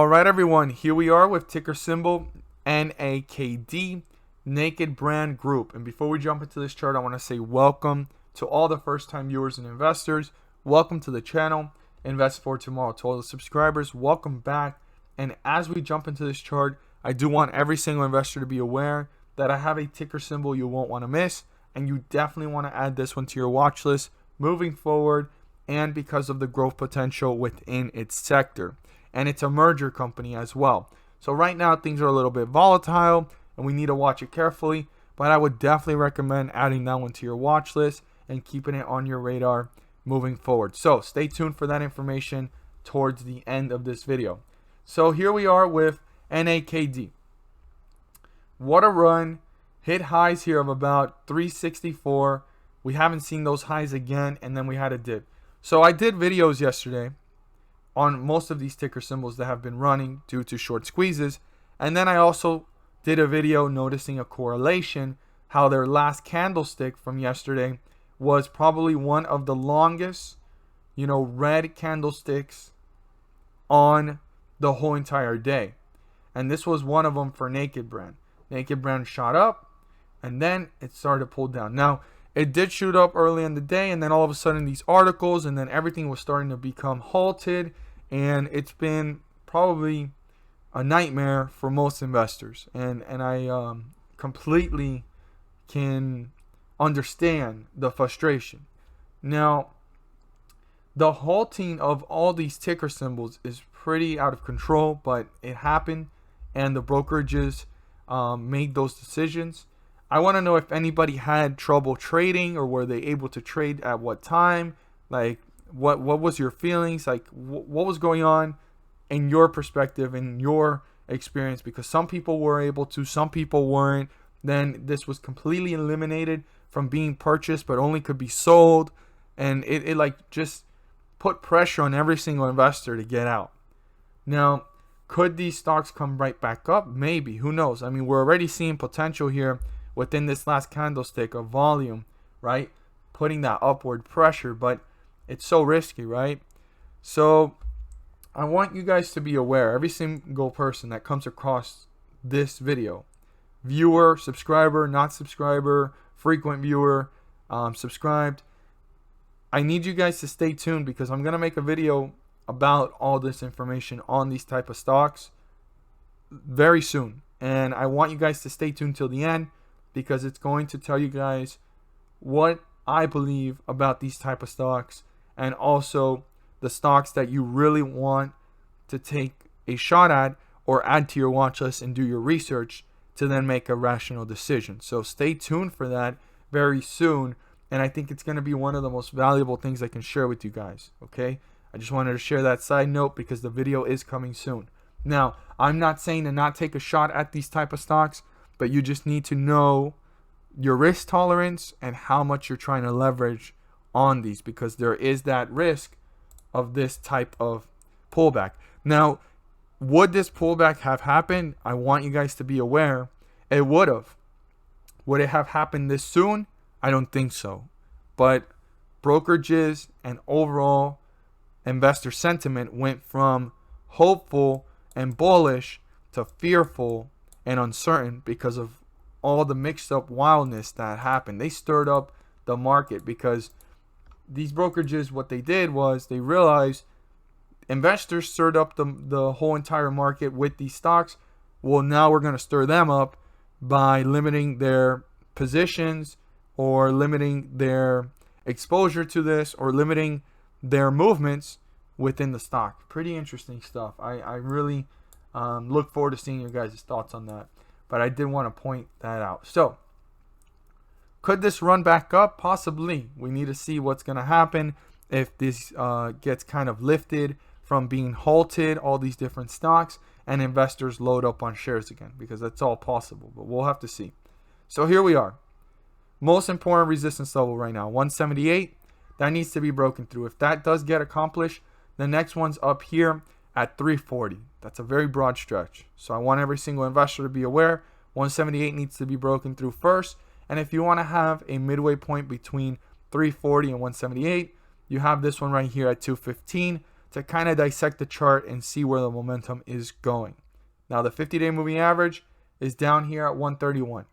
Alright everyone, here we are with ticker symbol NAKD, Naked Brand Group. And before we jump into this chart, I want to say welcome to all the first time viewers and investors. Welcome to the channel, Invest for Tomorrow. To all the subscribers, welcome back. And as we jump into this chart, I do want every single investor to be aware that I have a ticker symbol you won't want to miss. And you definitely want to add this one to your watch list moving forward, and because of the growth potential within its sector. And it's a merger company as well. So right now things are a little bit volatile and we need to watch it carefully, but I would definitely recommend adding that one to your watch list and keeping it on your radar moving forward. So stay tuned for that information towards the end of this video. So here we are with NAKD. What a run. Hit highs here of about 364. We haven't seen those highs again, and then we had a dip. So I did videos yesterday on most of these ticker symbols that have been running due to short squeezes. And then I also did a video noticing a correlation, how their last candlestick from yesterday was probably one of the longest, red candlesticks on the whole entire day. And this was one of them for Naked Brand. Naked Brand shot up and then it started to pull down. Now, it did shoot up early in the day, and then all of a sudden these articles, and then everything was starting to become halted, and it's been probably a nightmare for most investors. And I completely can understand the frustration. Now, the halting of all these ticker symbols is pretty out of control, but it happened, and the brokerages made those decisions. I want to know if anybody had trouble trading, or were they able to trade at what time? Like, what was your feelings? Like, what was going on in your perspective, in your experience? Because some people were able to, some people weren't. Then this was completely eliminated from being purchased, but only could be sold. And it like just put pressure on every single investor to get out. Now, could these stocks come right back up? Maybe. Who knows? I mean, we're already seeing potential here within this last candlestick of volume, right? Putting that upward pressure, but it's so risky, right? So I want you guys to be aware, every single person that comes across this video, viewer, subscriber, not subscriber, frequent viewer, subscribed, I need you guys to stay tuned, because I'm going to make a video about all this information on these type of stocks very soon. And I want you guys to stay tuned till the end, because it's going to tell you guys what I believe about these type of stocks, and also the stocks that you really want to take a shot at or add to your watch list and do your research to then make a rational decision. So stay tuned for that very soon, and I think it's going to be one of the most valuable things I can share with you guys. Okay, I just wanted to share that side note because the video is coming soon. Now, I'm not saying to not take a shot at these type of stocks, but you just need to know your risk tolerance and how much you're trying to leverage on these, because there is that risk of this type of pullback. Now, would this pullback have happened? I want you guys to be aware it would have. Would it have happened this soon? I don't think so. But brokerages and overall investor sentiment went from hopeful and bullish to fearful and uncertain because of all the mixed up wildness that happened. They stirred up the market because these brokerages, what they did was they realized investors stirred up the whole entire market with these stocks. Well, now we're going to stir them up by limiting their positions, or limiting their exposure to this, or limiting their movements within the stock. Pretty interesting stuff. I really look forward to seeing your guys' thoughts on that. But I did want to point that out. So, could this run back up? Possibly. We need to see what's going to happen if this gets kind of lifted from being halted, all these different stocks, and investors load up on shares again, because that's all possible. But we'll have to see. So here we are. Most important resistance level right now, 178. That needs to be broken through. If that does get accomplished, the next one's up here at 340. That's a very broad stretch. So I want every single investor to be aware 178 needs to be broken through first. And if you want to have a midway point between 340 and 178, you have this one right here at 215. to kind of dissect the chart and see where the momentum is going. Now the 50-day moving average is down here at 131.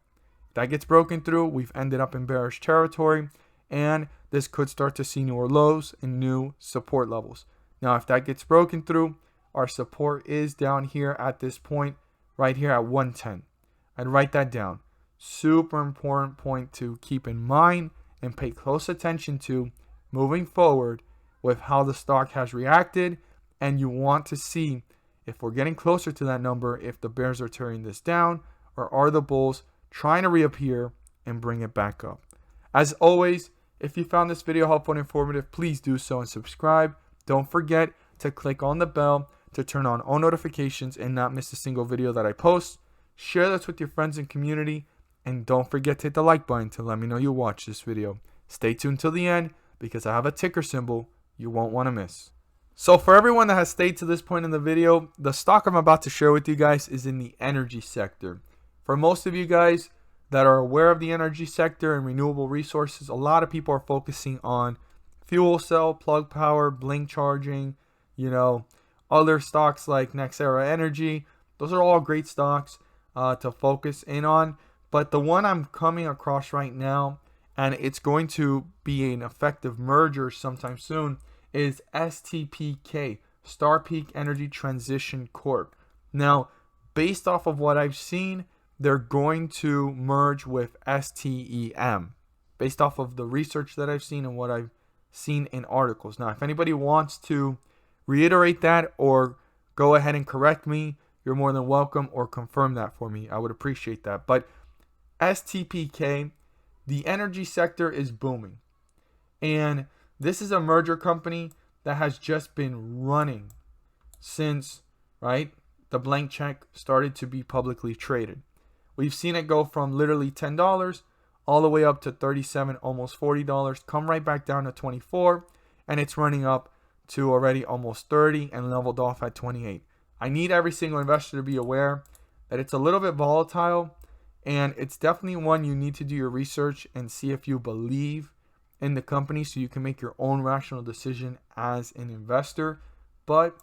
If that gets broken through, we've ended up in bearish territory, and this could start to see newer lows and new support levels. Now if that gets broken through, our support is down here at this point right here at 110. I'd write that down. Super important point to keep in mind and pay close attention to moving forward with how the stock has reacted. And you want to see if we're getting closer to that number, if the bears are tearing this down, or are the bulls trying to reappear and bring it back up. As always, if you found this video helpful and informative, please do so and subscribe. Don't forget to click on the bell to turn on all notifications and not miss a single video that I post. Share this with your friends and community, and don't forget to hit the like button to let me know you watched this video. Stay tuned till the end because I have a ticker symbol you won't want to miss. So for everyone that has stayed to this point in the video, the stock I'm about to share with you guys is in the energy sector. For most of you guys that are aware of the energy sector and renewable resources, a lot of people are focusing on fuel cell, plug power, blink charging, other stocks like NextEra Energy. Those are all great stocks to focus in on. But the one I'm coming across right now, and it's going to be an effective merger sometime soon, is STPK, Star Peak Energy Transition Corp. Now, based off of what I've seen, they're going to merge with STEM, based off of the research that I've seen and what I've seen in articles. Now, if anybody wants to reiterate that or go ahead and correct me, you're more than welcome, or confirm that for me. I would appreciate that. But STPK, the energy sector is booming. And this is a merger company that has just been running since, the blank check started to be publicly traded. We've seen it go from literally $10 all the way up to $37, almost $40, come right back down to 24, and it's running up to already almost 30 and leveled off at 28. I need every single investor to be aware that it's a little bit volatile, and it's definitely one you need to do your research and see if you believe in the company so you can make your own rational decision as an investor. But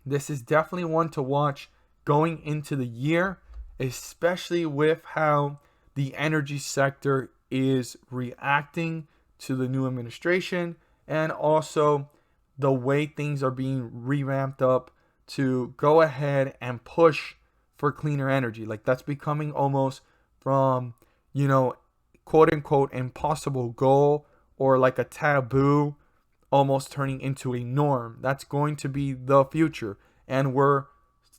this is definitely one to watch going into the year, especially with how the energy sector is reacting to the new administration and also the way things are being revamped up to go ahead and push for cleaner energy. Like that's becoming almost from, quote unquote impossible goal or like a taboo, almost turning into a norm. That's going to be the future. And we're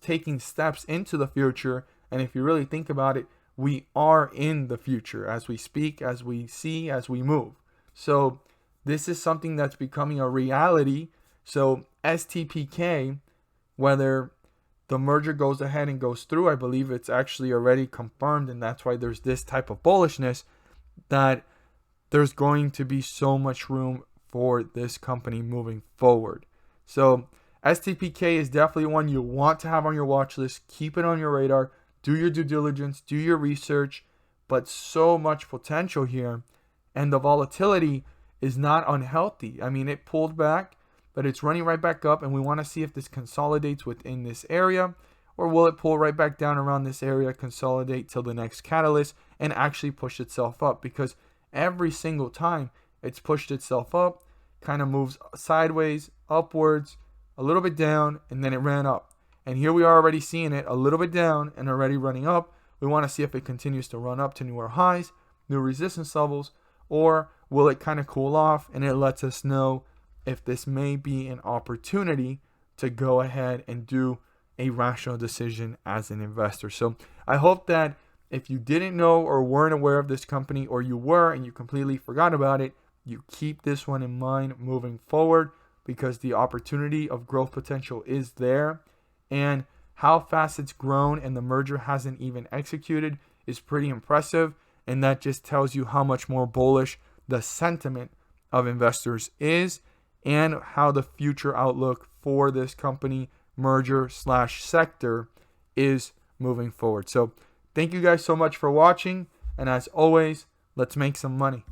taking steps into the future. And if you really think about it, we are in the future as we speak, as we see, as we move. So this is something that's becoming a reality. So STPK, whether the merger goes ahead and goes through, I believe it's actually already confirmed, and that's why there's this type of bullishness, that there's going to be so much room for this company moving forward. So STPK is definitely one you want to have on your watch list. Keep it on your radar. Do your due diligence. Do your research. But so much potential here. And the volatility is not unhealthy. I mean, it pulled back, but it's running right back up. And we want to see if this consolidates within this area. Or will it pull right back down around this area, consolidate till the next catalyst, and actually push itself up? Because every single time it's pushed itself up, kind of moves sideways, upwards, a little bit down, and then it ran up. And here we are already seeing it a little bit down and already running up. We want to see if it continues to run up to newer highs, new resistance levels, or will it kind of cool off, and it lets us know if this may be an opportunity to go ahead and do a rational decision as an investor. So I hope that if you didn't know or weren't aware of this company, or you were and you completely forgot about it, you keep this one in mind moving forward, because the opportunity of growth potential is there. And how fast it's grown and the merger hasn't even executed is pretty impressive. And that just tells you how much more bullish the sentiment of investors is and how the future outlook for this company merger/sector is moving forward. So thank you guys so much for watching. And as always, let's make some money.